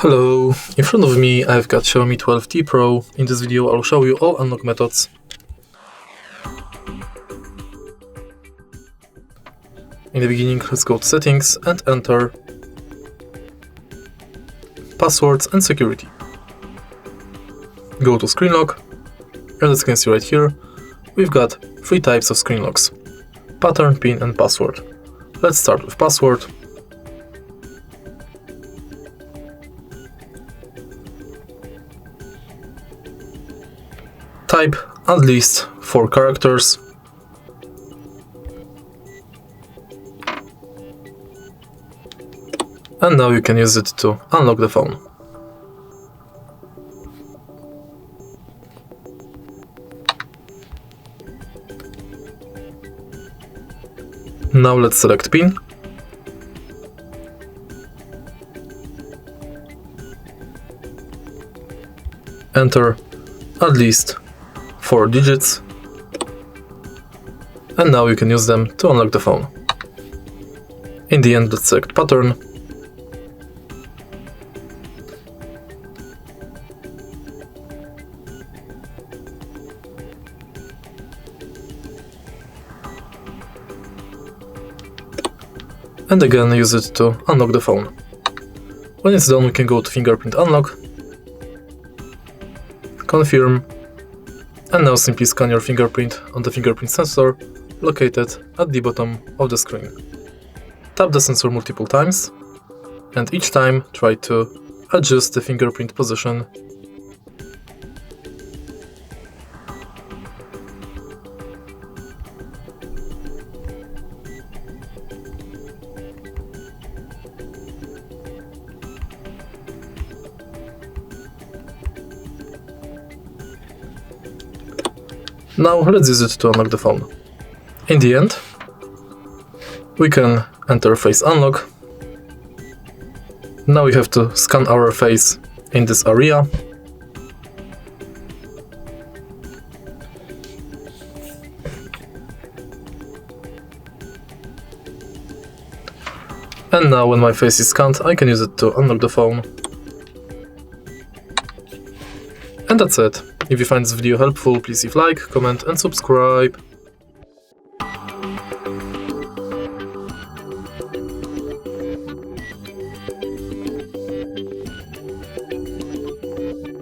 Hello, in front of me I've got XIAOMI 12T Pro. In this video I'll show you all unlock methods. In the beginning, let's go to settings and enter passwords and security. Go to screen lock, and as you can see right here, we've got three types of screen locks: pattern, pin and password. Let's start with password. Type at least 4 characters. And now you can use it to unlock the phone. Now let's select PIN. Enter at least 4 digits. And now you can use them to unlock the phone. In the end, let's select pattern. And again use it to unlock the phone. When it's done, we can go to fingerprint unlock, confirm, and now simply scan your fingerprint on the fingerprint sensor located at the bottom of the screen. Tap the sensor multiple times, and each time try to adjust the fingerprint position. Now let's use it to unlock the phone. In the end, we can enter face unlock. Now we have to scan our face in this area. And now when my face is scanned, I can use it to unlock the phone. And that's it. If you find this video helpful, please leave a like, comment and subscribe.